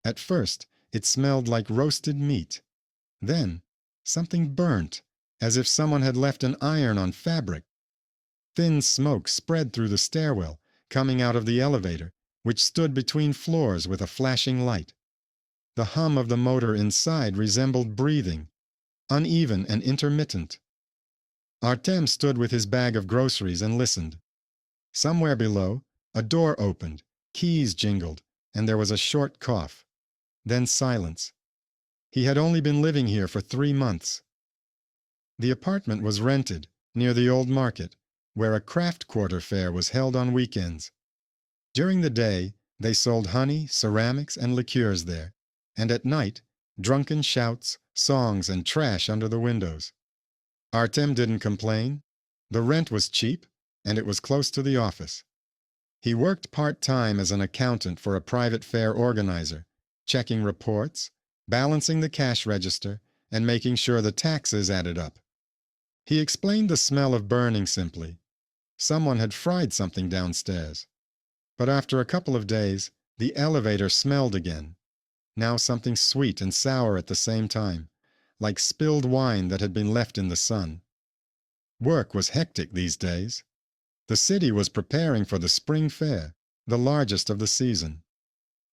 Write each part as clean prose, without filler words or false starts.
At first, it smelled like roasted meat. Then, something burnt, as if someone had left an iron on fabric. Thin smoke spread through the stairwell, coming out of the elevator, which stood between floors with a flashing light. The hum of the motor inside resembled breathing, uneven and intermittent. Artem stood with his bag of groceries and listened. Somewhere below, a door opened, keys jingled, and there was a short cough. Then silence. He had only been living here for 3 months. The apartment was rented, near the old market, where a craft quarter fair was held on weekends. During the day, they sold honey, ceramics, and liqueurs there, and at night, drunken shouts, songs, and trash under the windows. Artem didn't complain. The rent was cheap, and it was close to the office. He worked part-time as an accountant for a private fair organizer, checking reports, balancing the cash register, and making sure the taxes added up. He explained the smell of burning simply. Someone had fried something downstairs. But after a couple of days, the elevator smelled again. Now something sweet and sour at the same time, like spilled wine that had been left in the sun. Work was hectic these days. The city was preparing for the spring fair, the largest of the season.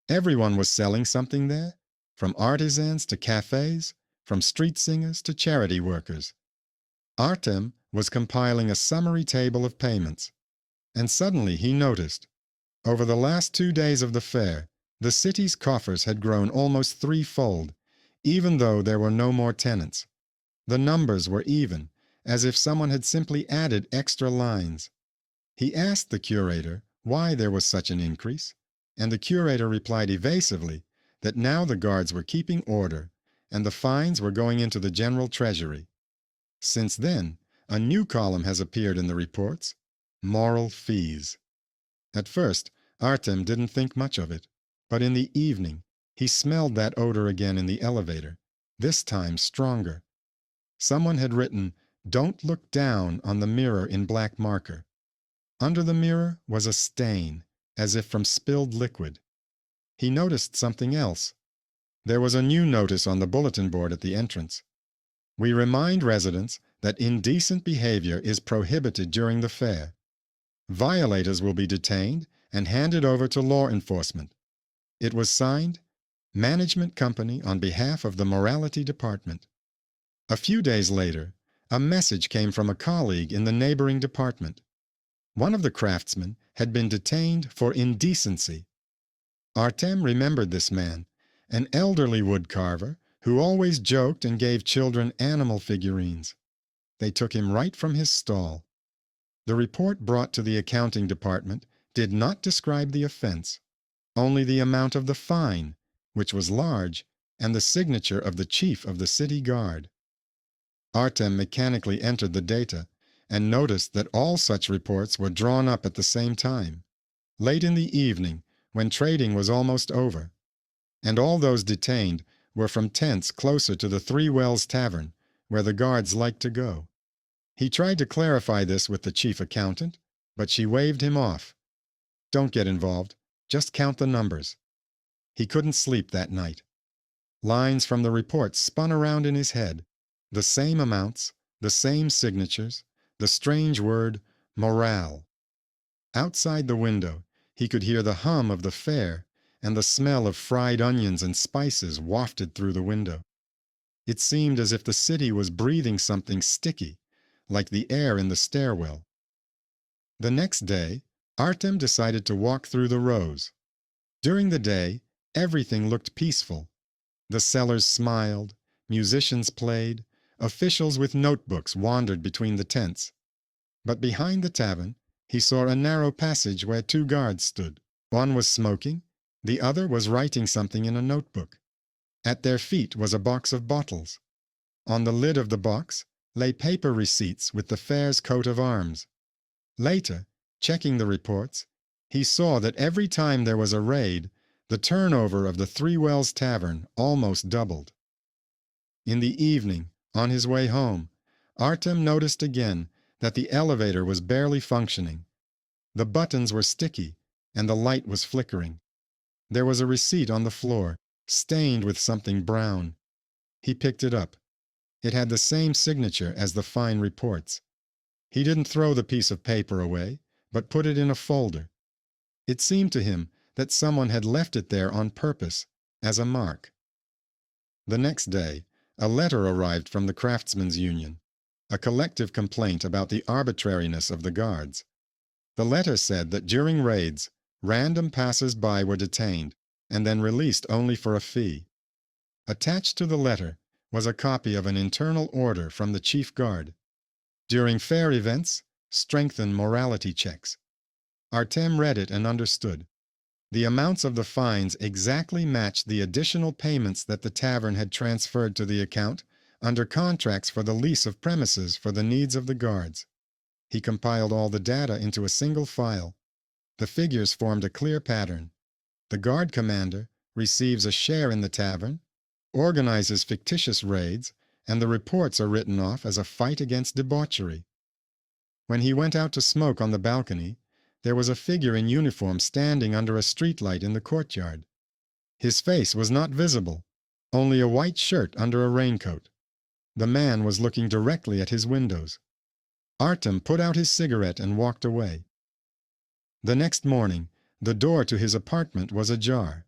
Everyone was selling something there, from artisans to cafes, from street singers to charity workers. Artem was compiling a summary table of payments, and suddenly he noticed, over the last 2 days of the fair, the city's coffers had grown almost threefold, even though there were no more tenants. The numbers were even, as if someone had simply added extra lines. He asked the curator why there was such an increase, and the curator replied evasively that now the guards were keeping order, and the fines were going into the general treasury. Since then, a new column has appeared in the reports: moral fees. At first, Artem didn't think much of it, but in the evening, he smelled that odor again in the elevator, this time stronger. Someone had written, "Don't look down," on the mirror in black marker. Under the mirror was a stain, as if from spilled liquid. He noticed something else. There was a new notice on the bulletin board at the entrance. "We remind residents that indecent behavior is prohibited during the fair. Violators will be detained and handed over to law enforcement." It was signed, "Management Company on behalf of the Morality Department." A few days later, a message came from a colleague in the neighboring department. One of the craftsmen had been detained for indecency. Artem remembered this man, an elderly woodcarver who always joked and gave children animal figurines. They took him right from his stall. The report brought to the accounting department did not describe the offense, only the amount of the fine, which was large, and the signature of the chief of the city guard. Artem mechanically entered the data and noticed that all such reports were drawn up at the same time, late in the evening when trading was almost over, and all those detained were from tents closer to the Three Wells Tavern, where the guards liked to go. He tried to clarify this with the chief accountant, but she waved him off. "Don't get involved. Just count the numbers." He couldn't sleep that night. Lines from the report spun around in his head. The same amounts, the same signatures, the strange word, morale. Outside the window, he could hear the hum of the fair, and the smell of fried onions and spices wafted through the window. It seemed as if the city was breathing something sticky, like the air in the stairwell. The next day, Artem decided to walk through the rows. During the day, everything looked peaceful. The sellers smiled, musicians played, officials with notebooks wandered between the tents. But behind the tavern, he saw a narrow passage where 2 guards stood. One was smoking, the other was writing something in a notebook. At their feet was a box of bottles. On the lid of the box lay paper receipts with the fair's coat of arms. Later, checking the reports, he saw that every time there was a raid, the turnover of the Three Wells Tavern almost doubled. In the evening, on his way home, Artem noticed again that the elevator was barely functioning. The buttons were sticky, and the light was flickering. There was a receipt on the floor, stained with something brown. He picked it up. It had the same signature as the fine reports. He didn't throw the piece of paper away, but put it in a folder. It seemed to him that someone had left it there on purpose, as a mark. The next day, a letter arrived from the Craftsmen's Union, a collective complaint about the arbitrariness of the guards. The letter said that during raids, random passers-by were detained and then released only for a fee. Attached to the letter was a copy of an internal order from the chief guard. During fair events, strengthen morality checks. Artem read it and understood. The amounts of the fines exactly matched the additional payments that the tavern had transferred to the account under contracts for the lease of premises for the needs of the guards. He compiled all the data into a single file. The figures formed a clear pattern. The guard commander receives a share in the tavern, organizes fictitious raids, and the reports are written off as a fight against debauchery. When he went out to smoke on the balcony, there was a figure in uniform standing under a streetlight in the courtyard. His face was not visible, only a white shirt under a raincoat. The man was looking directly at his windows. Artem put out his cigarette and walked away. The next morning, the door to his apartment was ajar.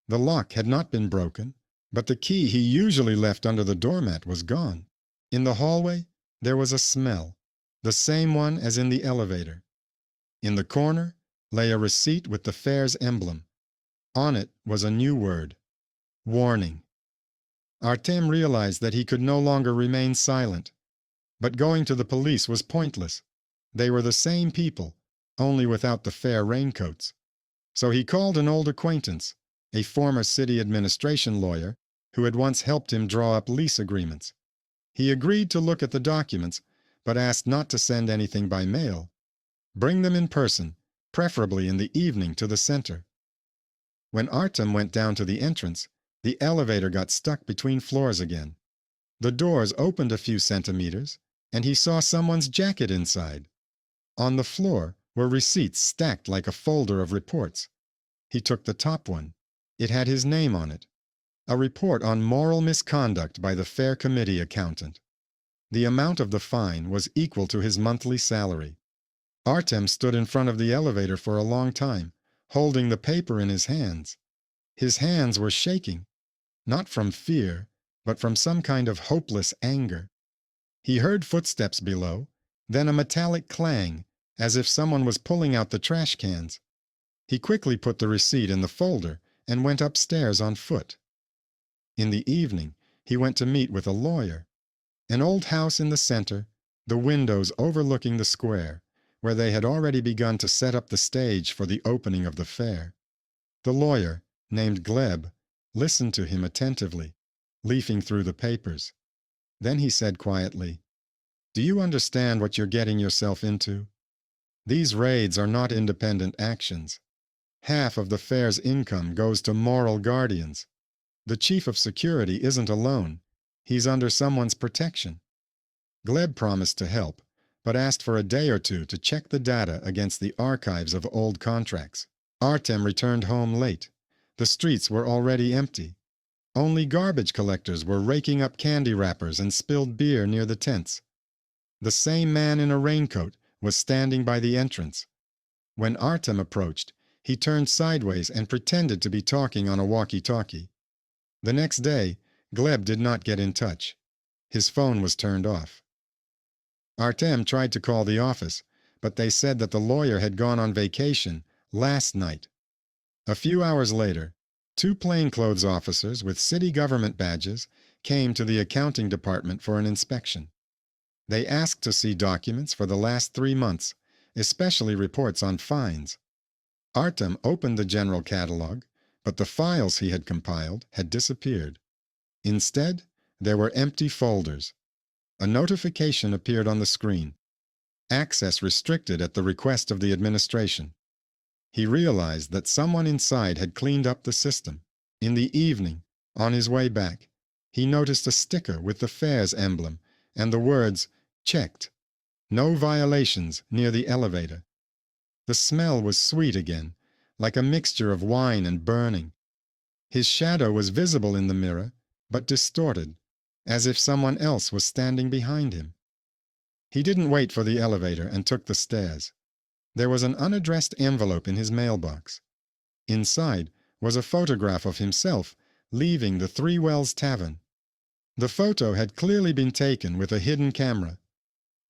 The lock had not been broken, but the key he usually left under the doormat was gone. In the hallway, there was a smell, the same one as in the elevator. In the corner lay a receipt with the fair's emblem. On it was a new word: warning. Artem realized that he could no longer remain silent. But going to the police was pointless. They were the same people, only without the fair raincoats. So he called an old acquaintance, a former city administration lawyer who had once helped him draw up lease agreements. He agreed to look at the documents, but asked not to send anything by mail. Bring them in person, preferably in the evening, to the center. When Artem went down to the entrance, the elevator got stuck between floors again. The doors opened a few centimeters, and he saw someone's jacket inside. On the floor were receipts stacked like a folder of reports. He took the top one. It had his name on it. A report on moral misconduct by the fair committee accountant. The amount of the fine was equal to his monthly salary. Artem stood in front of the elevator for a long time, holding the paper in his hands. His hands were shaking, not from fear, but from some kind of hopeless anger. He heard footsteps below, then a metallic clang, as if someone was pulling out the trash cans. He quickly put the receipt in the folder and went upstairs on foot. In the evening, he went to meet with a lawyer. An old house in the center, the windows overlooking the square, where they had already begun to set up the stage for the opening of the fair. The lawyer, named Gleb, listened to him attentively, leafing through the papers. Then he said quietly, "Do you understand what you're getting yourself into? These raids are not independent actions. Half of the fair's income goes to moral guardians. The chief of security isn't alone. He's under someone's protection." Gleb promised to help, but asked for a day or two to check the data against the archives of old contracts. Artem returned home late. The streets were already empty. Only garbage collectors were raking up candy wrappers and spilled beer near the tents. The same man in a raincoat was standing by the entrance. When Artem approached, he turned sideways and pretended to be talking on a walkie-talkie. The next day, Gleb did not get in touch. His phone was turned off. Artem tried to call the office, but they said that the lawyer had gone on vacation last night. A few hours later, 2 plainclothes officers with city government badges came to the accounting department for an inspection. They asked to see documents for the last 3 months, especially reports on fines. Artem opened the general catalog, but the files he had compiled had disappeared. Instead, there were empty folders. A notification appeared on the screen. Access restricted at the request of the administration. He realized that someone inside had cleaned up the system. In the evening, on his way back, he noticed a sticker with the fair's emblem and the words, "Checked. No violations," near the elevator. The smell was sweet again, like a mixture of wine and burning. His shadow was visible in the mirror, but distorted, as if someone else was standing behind him. He didn't wait for the elevator and took the stairs. There was an unaddressed envelope in his mailbox. Inside was a photograph of himself leaving the Three Wells Tavern. The photo had clearly been taken with a hidden camera.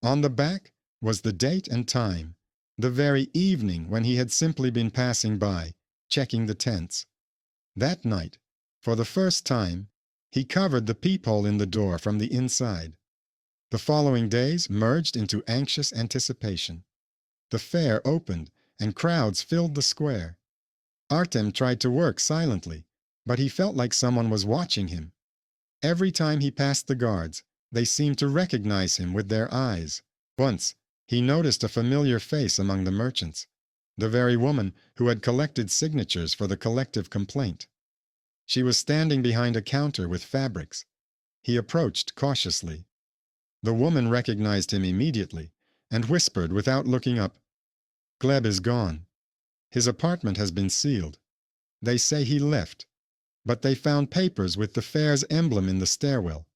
On the back was the date and time, the very evening when he had simply been passing by, checking the tents. That night, for the first time, he covered the peephole in the door from the inside. The following days merged into anxious anticipation. The fair opened, and crowds filled the square. Artem tried to work silently, but he felt like someone was watching him. Every time he passed the guards, they seemed to recognize him with their eyes. Once, he noticed a familiar face among the merchants, the very woman who had collected signatures for the collective complaint. She was standing behind a counter with fabrics. He approached cautiously. The woman recognized him immediately and whispered without looking up, "Gleb is gone. His apartment has been sealed. They say he left, but they found papers with the fair's emblem in the stairwell."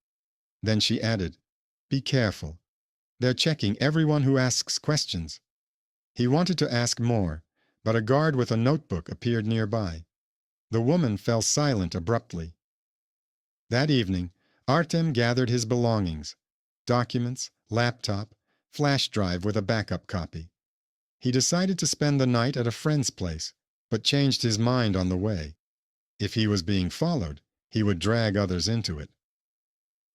Then she added, "Be careful. They're checking everyone who asks questions." He wanted to ask more, but a guard with a notebook appeared nearby. The woman fell silent abruptly. That evening, Artem gathered his belongings: documents, laptop, flash drive with a backup copy. He decided to spend the night at a friend's place, but changed his mind on the way. If he was being followed, he would drag others into it.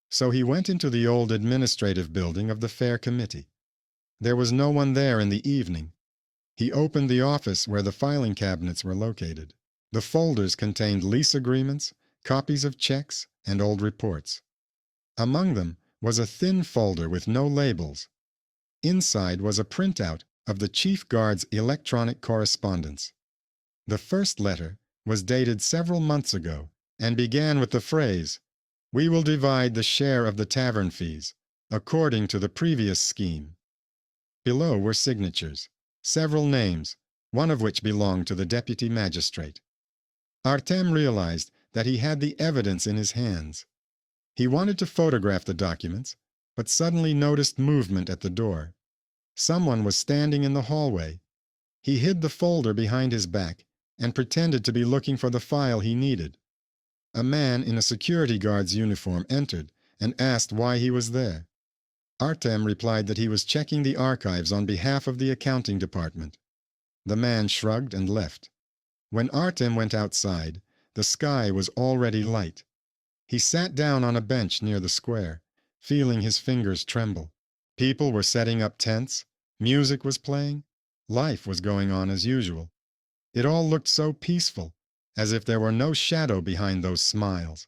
So he went into the old administrative building of the fair committee. There was no one there in the evening. He opened the office where the filing cabinets were located. The folders contained lease agreements, copies of checks, and old reports. Among them was a thin folder with no labels. Inside was a printout of the chief guard's electronic correspondence. The first letter was dated several months ago and began with the phrase, "We will divide the share of the tavern fees, according to the previous scheme." Below were signatures, several names, one of which belonged to the deputy magistrate. Artem realized that he had the evidence in his hands. He wanted to photograph the documents, but suddenly noticed movement at the door. Someone was standing in the hallway. He hid the folder behind his back and pretended to be looking for the file he needed. A man in a security guard's uniform entered and asked why he was there. Artem replied that he was checking the archives on behalf of the accounting department. The man shrugged and left. When Artem went outside, the sky was already light. He sat down on a bench near the square, feeling his fingers tremble. People were setting up tents, music was playing, life was going on as usual. It all looked so peaceful, as if there were no shadow behind those smiles.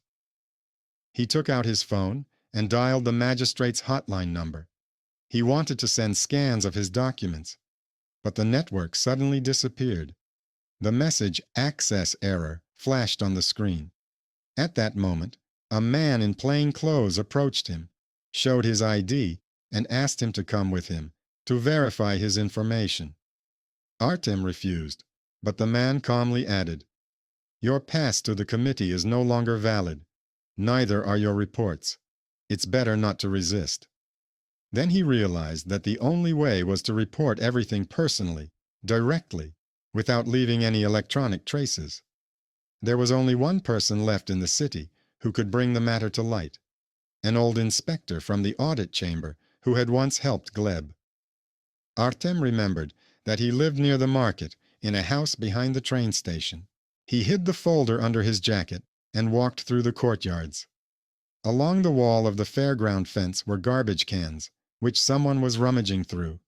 He took out his phone and dialed the magistrate's hotline number. He wanted to send scans of his documents, but the network suddenly disappeared. The message "Access Error" flashed on the screen. At that moment, a man in plain clothes approached him, showed his ID, and asked him to come with him to verify his information. Artem refused, but the man calmly added, "Your pass to the committee is no longer valid. Neither are your reports. It's better not to resist." Then he realized that the only way was to report everything personally, directly, without leaving any electronic traces. There was only one person left in the city who could bring the matter to light: an old inspector from the audit chamber who had once helped Gleb. Artem remembered that he lived near the market in a house behind the train station. He hid the folder under his jacket and walked through the courtyards. Along the wall of the fairground fence were garbage cans, which someone was rummaging through.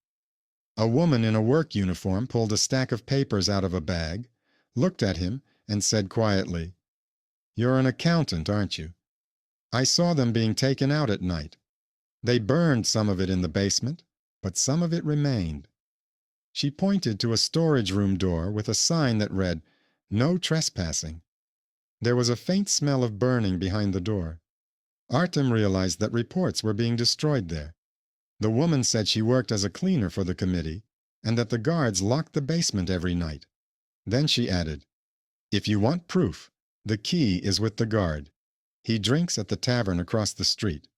A woman in a work uniform pulled a stack of papers out of a bag, looked at him, and said quietly, "You're an accountant, aren't you? I saw them being taken out at night. They burned some of it in the basement, but some of it remained." She pointed to a storage room door with a sign that read, "No trespassing." There was a faint smell of burning behind the door. Artem realized that reports were being destroyed there. The woman said she worked as a cleaner for the committee and that the guards locked the basement every night. Then she added, "If you want proof, The key is with the guard. He drinks at the tavern across the street.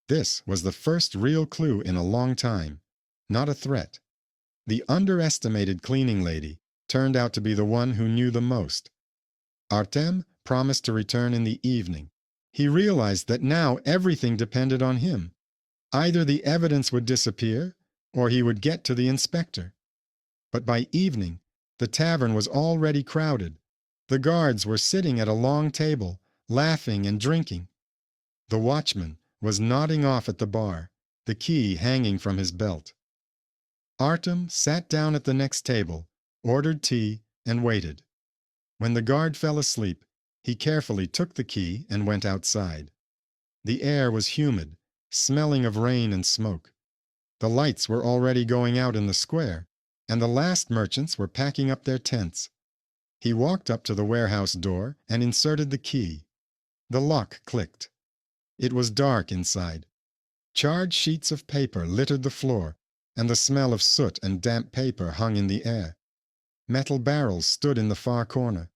This was the first real clue in a long time, not a threat. The underestimated cleaning lady turned out to be the one who knew the most. Artem promised to return in the evening. He realized that now everything depended on him. Either the evidence would disappear, or he would get to the inspector. But by evening, the tavern was already crowded. The guards were sitting at a long table, laughing and drinking. The watchman was nodding off at the bar, the key hanging from his belt. Artem sat down at the next table, ordered tea, and waited. When the guard fell asleep, he carefully took the key and went outside. The air was humid, smelling of rain and smoke. The lights were already going out in the square, and the last merchants were packing up their tents. He walked up to the warehouse door and inserted the key. The lock clicked. It was dark inside. Charred sheets of paper littered the floor, and the smell of soot and damp paper hung in the air. Metal barrels stood in the far corner.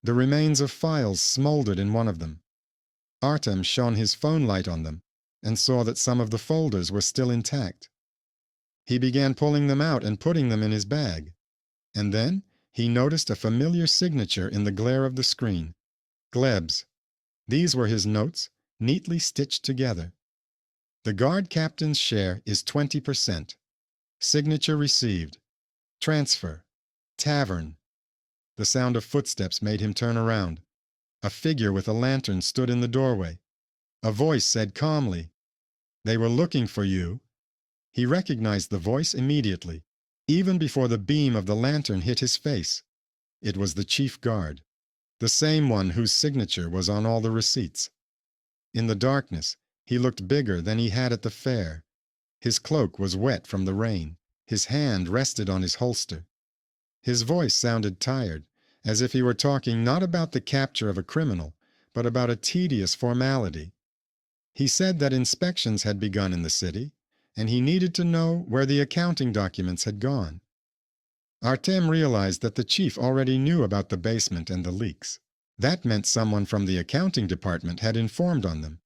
The remains of files smoldered in one of them. Artem shone his phone light on them and saw that some of the folders were still intact. He began pulling them out and putting them in his bag. And then he noticed a familiar signature in the glare of the screen. Gleb's. These were his notes, neatly stitched together. The guard captain's share is 20%. Signature received. Transfer. Tavern. The sound of footsteps made him turn around. A figure with a lantern stood in the doorway. A voice said calmly, "They were looking for you." He recognized the voice immediately, even before the beam of the lantern hit his face. It was the chief guard, the same one whose signature was on all the receipts. In the darkness, he looked bigger than he had at the fair. His cloak was wet from the rain. His hand rested on his holster. His voice sounded tired, as if he were talking not about the capture of a criminal, but about a tedious formality. He said that inspections had begun in the city, and he needed to know where the accounting documents had gone. Artem realized that the chief already knew about the basement and the leaks. That meant someone from the accounting department had informed on them.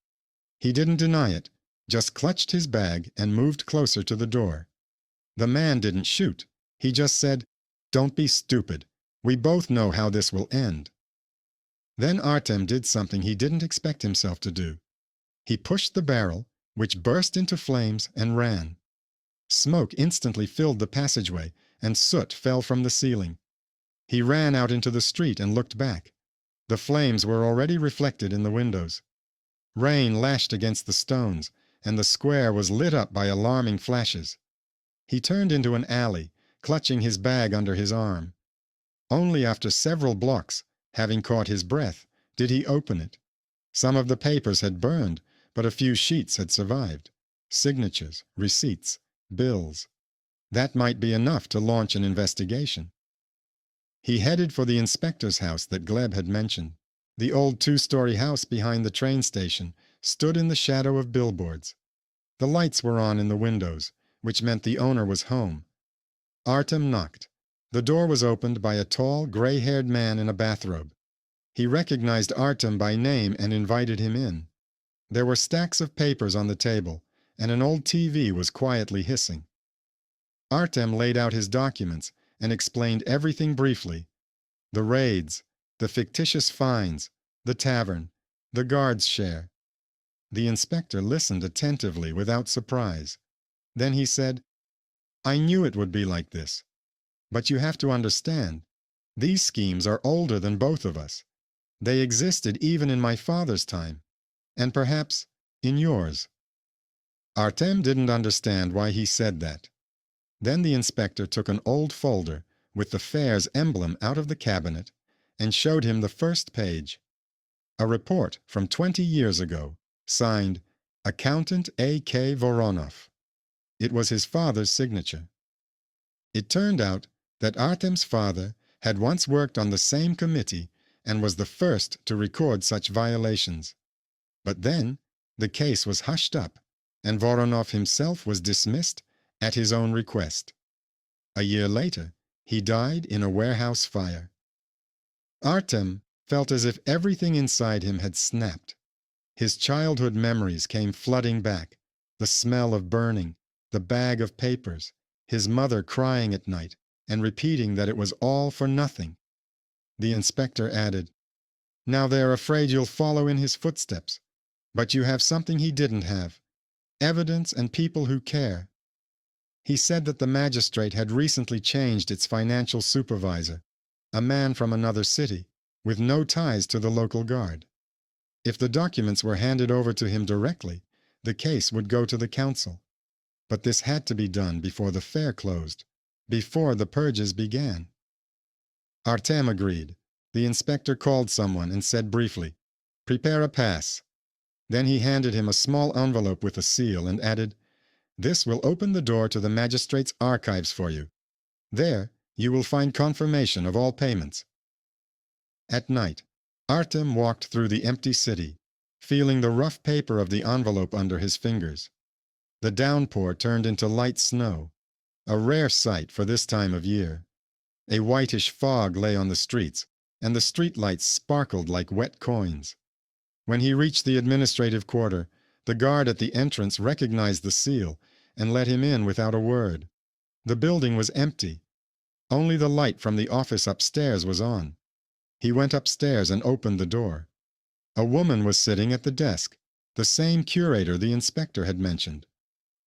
He didn't deny it, just clutched his bag and moved closer to the door. The man didn't shoot. He just said, "Don't be stupid. We both know how this will end." Then Artem did something he didn't expect himself to do. He pushed the barrel, which burst into flames, and ran. Smoke instantly filled the passageway, and soot fell from the ceiling. He ran out into the street and looked back. The flames were already reflected in the windows. Rain lashed against the stones, and the square was lit up by alarming flashes. He turned into an alley, clutching his bag under his arm. Only after several blocks, having caught his breath, did he open it. Some of the papers had burned, but a few sheets had survived. Signatures, receipts, bills. That might be enough to launch an investigation. He headed for the inspector's house that Gleb had mentioned. The old two-story house behind the train station stood in the shadow of billboards. The lights were on in the windows, which meant the owner was home. Artem knocked. The door was opened by a tall, gray-haired man in a bathrobe. He recognized Artem by name and invited him in. There were stacks of papers on the table, and an old TV was quietly hissing. Artem laid out his documents and explained everything briefly. The raids, the fictitious fines, the tavern, the guard's share. The inspector listened attentively without surprise. Then he said, "I knew it would be like this. But you have to understand, these schemes are older than both of us. They existed even in my father's time, and perhaps in yours." Artem didn't understand why he said that. Then the inspector took an old folder with the fair's emblem out of the cabinet and showed him the first page. A report from 20 years ago, signed Accountant A.K. Voronov. It was his father's signature. It turned out that Artem's father had once worked on the same committee and was the first to record such violations. But then the case was hushed up, and Voronov himself was dismissed at his own request. A year later, he died in a warehouse fire. Artem felt as if everything inside him had snapped. His childhood memories came flooding back: the smell of burning, the bag of papers, his mother crying at night and repeating that it was all for nothing. The inspector added, "Now they're afraid you'll follow in his footsteps. But you have something he didn't have: evidence and people who care." He said that the magistrate had recently changed its financial supervisor, a man from another city, with no ties to the local guard. If the documents were handed over to him directly, the case would go to the council. But this had to be done before the fair closed, before the purges began. Artem agreed. The inspector called someone and said briefly, "Prepare a pass." Then he handed him a small envelope with a seal and added, "This will open the door to the magistrate's archives for you. There you will find confirmation of all payments." At night, Artem walked through the empty city, feeling the rough paper of the envelope under his fingers. The downpour turned into light snow, a rare sight for this time of year. A whitish fog lay on the streets, and the streetlights sparkled like wet coins. When he reached the administrative quarter, the guard at the entrance recognized the seal and let him in without a word. The building was empty. Only the light from the office upstairs was on. He went upstairs and opened the door. A woman was sitting at the desk, the same curator the inspector had mentioned.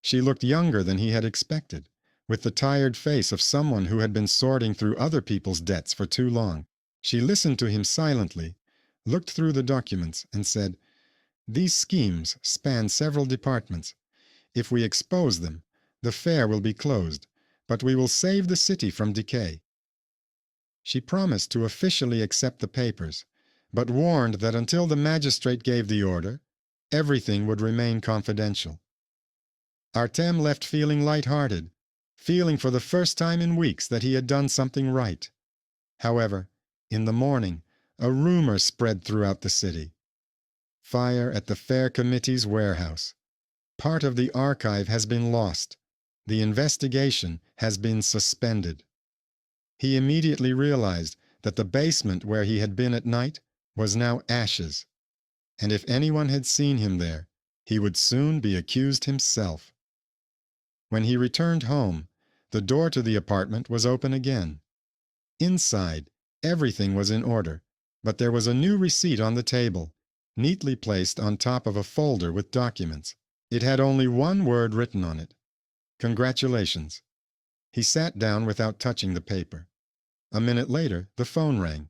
She looked younger than he had expected, with the tired face of someone who had been sorting through other people's debts for too long. She listened to him silently, looked through the documents, and said, "These schemes span several departments. If we expose them, the fair will be closed, but we will save the city from decay." She promised to officially accept the papers, but warned that until the magistrate gave the order, everything would remain confidential. Artem left feeling light-hearted, feeling for the first time in weeks that he had done something right. However, in the morning, a rumor spread throughout the city. Fire at the fair committee's warehouse. Part of the archive has been lost. The investigation has been suspended. He immediately realized that the basement where he had been at night was now ashes, and if anyone had seen him there, he would soon be accused himself. When he returned home, the door to the apartment was open again. Inside, everything was in order, but there was a new receipt on the table, neatly placed on top of a folder with documents. It had only one word written on it: "Congratulations." He sat down without touching the paper. A minute later, the phone rang.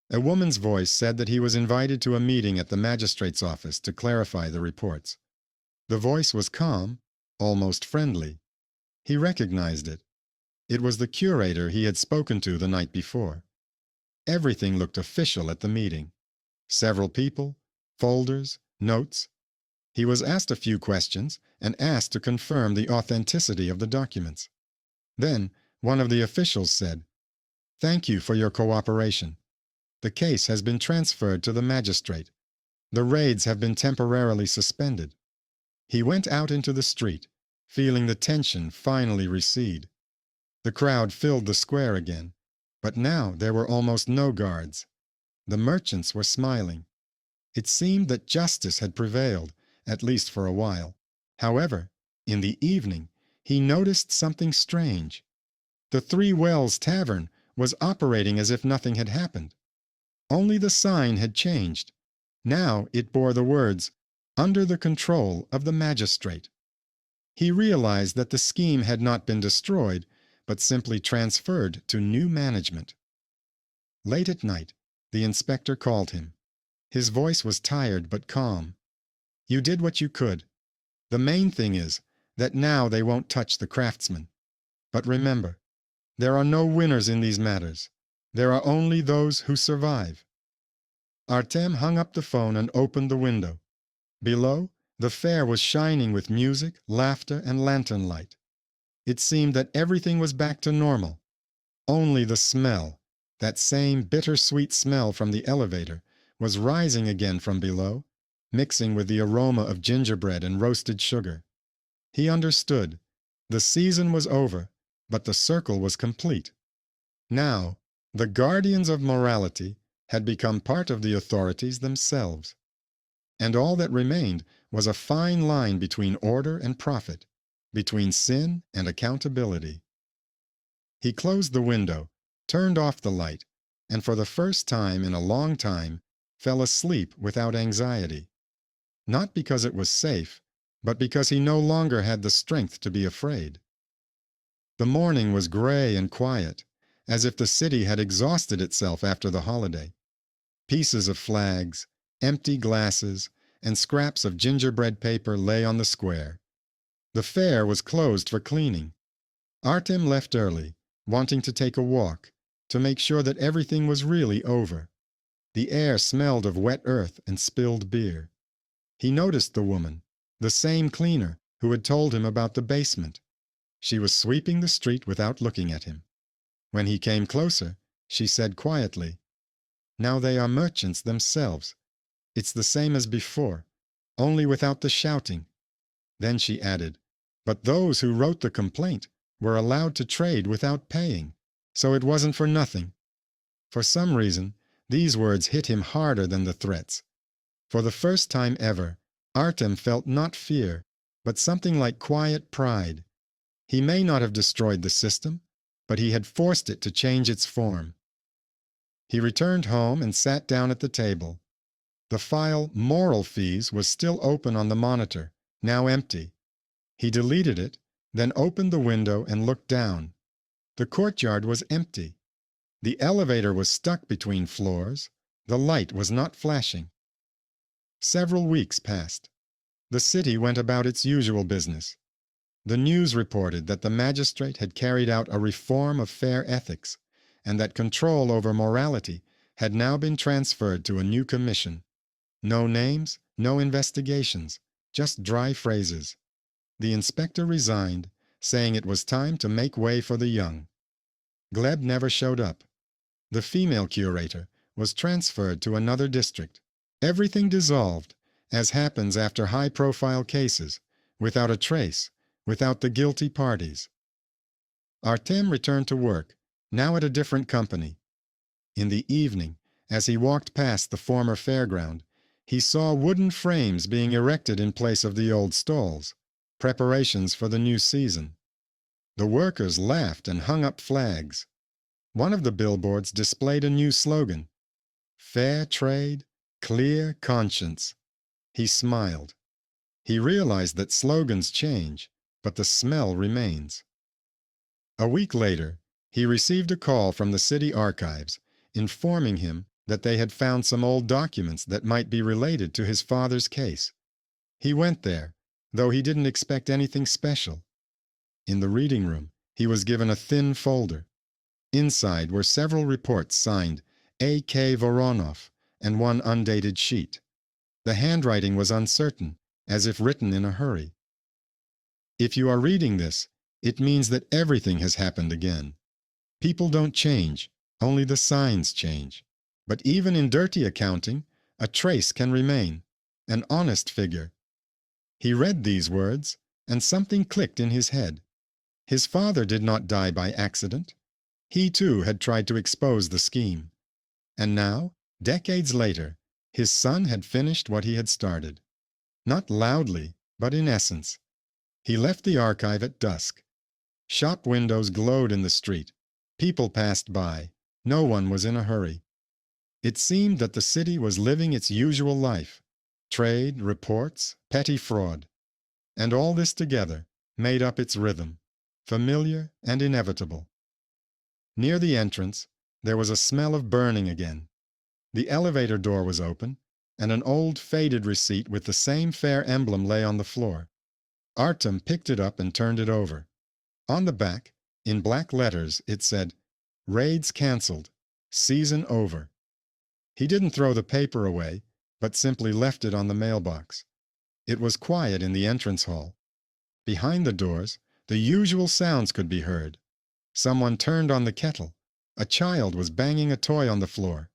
A woman's voice said that he was invited to a meeting at the magistrate's office to clarify the reports. The voice was calm, almost friendly. He recognized it. It was the curator he had spoken to the night before. Everything looked official at the meeting. Several people, folders, notes. He was asked a few questions and asked to confirm the authenticity of the documents. Then one of the officials said, "Thank you for your cooperation. The case has been transferred to the magistrate. The raids have been temporarily suspended." He went out into the street, feeling the tension finally recede. The crowd filled the square again, but now there were almost no guards. The merchants were smiling. It seemed that justice had prevailed, at least for a while. However, in the evening, he noticed something strange. The Three Wells Tavern was operating as if nothing had happened. Only the sign had changed. Now it bore the words, "Under the control of the magistrate." He realized that the scheme had not been destroyed, but simply transferred to new management. Late at night, the inspector called him. His voice was tired but calm. "You did what you could. The main thing is that now they won't touch the craftsmen. But remember, there are no winners in these matters. There are only those who survive." Artem hung up the phone and opened the window. Below, the fair was shining with music, laughter, and lantern light. It seemed that everything was back to normal. Only the smell, that same bittersweet smell from the elevator, was rising again from below, mixing with the aroma of gingerbread and roasted sugar. He understood. The season was over, but the circle was complete. Now, the guardians of morality had become part of the authorities themselves, and all that remained was a fine line between order and profit, between sin and accountability. He closed the window, turned off the light, and for the first time in a long time fell asleep without anxiety, not because it was safe, but because he no longer had the strength to be afraid. The morning was gray and quiet, as if the city had exhausted itself after the holiday. Pieces of flags, empty glasses, and scraps of gingerbread paper lay on the square. The fair was closed for cleaning. Artem left early, wanting to take a walk, to make sure that everything was really over. The air smelled of wet earth and spilled beer. He noticed the woman, the same cleaner who had told him about the basement. She was sweeping the street without looking at him. When he came closer, she said quietly, "Now they are merchants themselves. It's the same as before, only without the shouting." Then she added, "But those who wrote the complaint were allowed to trade without paying, so it wasn't for nothing." For some reason, these words hit him harder than the threats. For the first time ever, Artem felt not fear, but something like quiet pride. He may not have destroyed the system, but he had forced it to change its form. He returned home and sat down at the table. The file Moral Fees was still open on the monitor, now empty. He deleted it, then opened the window and looked down. The courtyard was empty. The elevator was stuck between floors. The light was not flashing. Several weeks passed. The city went about its usual business. The news reported that the magistrate had carried out a reform of fair ethics, and that control over morality had now been transferred to a new commission. No names, no investigations, just dry phrases. The inspector resigned, saying it was time to make way for the young. Gleb never showed up. The female curator was transferred to another district. Everything dissolved, as happens after high-profile cases, without a trace, without the guilty parties. Artem returned to work, now at a different company. In the evening, as he walked past the former fairground, he saw wooden frames being erected in place of the old stalls, preparations for the new season. The workers laughed and hung up flags. One of the billboards displayed a new slogan, "Fair trade, clear conscience." He smiled. He realized that slogans change, but the smell remains. A week later, he received a call from the city archives, informing him that they had found some old documents that might be related to his father's case. He went there, though he didn't expect anything special. In the reading room, he was given a thin folder. Inside were several reports signed A.K. Voronov and one undated sheet. The handwriting was uncertain, as if written in a hurry. If you are reading this, it means that everything has happened again. People don't change, only the signs change. But even in dirty accounting, a trace can remain, an honest figure. He read these words, and something clicked in his head. His father did not die by accident. He too had tried to expose the scheme. And now, decades later, his son had finished what he had started. Not loudly, but in essence. He left the archive at dusk. Shop windows glowed in the street. People passed by. No one was in a hurry. It seemed that the city was living its usual life. Trade, reports, petty fraud. And all this together made up its rhythm, familiar and inevitable. Near the entrance, there was a smell of burning again. The elevator door was open, and an old faded receipt with the same fair emblem lay on the floor. Artem picked it up and turned it over. On the back, in black letters, it said, "Raids canceled. Season over." He didn't throw the paper away, but simply left it on the mailbox. It was quiet in the entrance hall. Behind the doors, the usual sounds could be heard. Someone turned on the kettle. A child was banging a toy on the floor.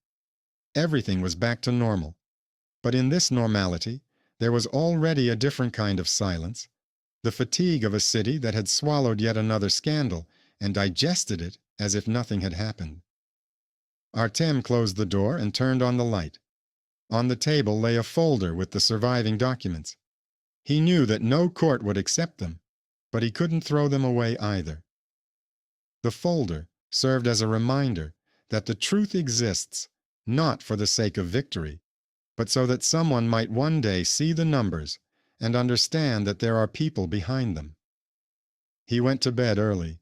Everything was back to normal. But in this normality, there was already a different kind of silence, the fatigue of a city that had swallowed yet another scandal and digested it as if nothing had happened. Artem closed the door and turned on the light. On the table lay a folder with the surviving documents. He knew that no court would accept them, but he couldn't throw them away either. The folder served as a reminder that the truth exists not for the sake of victory, but so that someone might one day see the numbers and understand that there are people behind them. He went to bed early.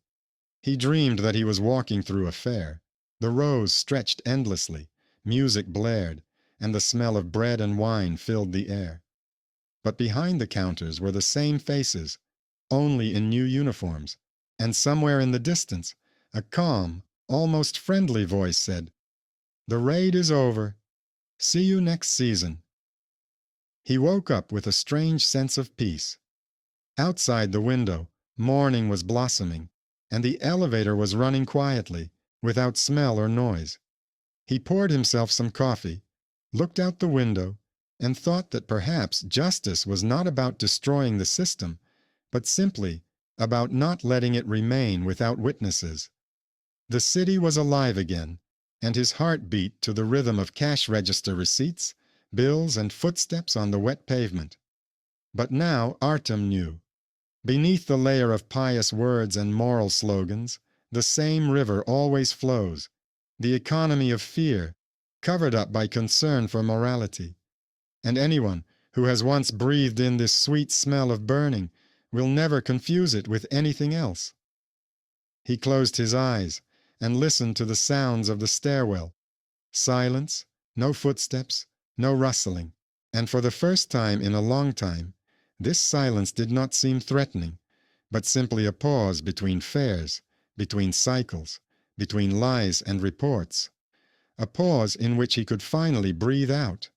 He dreamed that he was walking through a fair. The rows stretched endlessly, music blared, and the smell of bread and wine filled the air. But behind the counters were the same faces, only in new uniforms, and somewhere in the distance, a calm, almost friendly voice said, "The raid is over. See you next season." He woke up with a strange sense of peace. Outside the window, morning was blossoming, and the elevator was running quietly, without smell or noise. He poured himself some coffee, looked out the window, and thought that perhaps justice was not about destroying the system, but simply about not letting it remain without witnesses. The city was alive again, and his heart beat to the rhythm of cash register receipts, bills, and footsteps on the wet pavement. But now Artem knew. Beneath the layer of pious words and moral slogans, the same river always flows, the economy of fear, covered up by concern for morality. And anyone who has once breathed in this sweet smell of burning will never confuse it with anything else. He closed his eyes and listened to the sounds of the stairwell. Silence, no footsteps, no rustling, and for the first time in a long time, this silence did not seem threatening, but simply a pause between fares, between cycles, between lies and reports. A pause in which he could finally breathe out.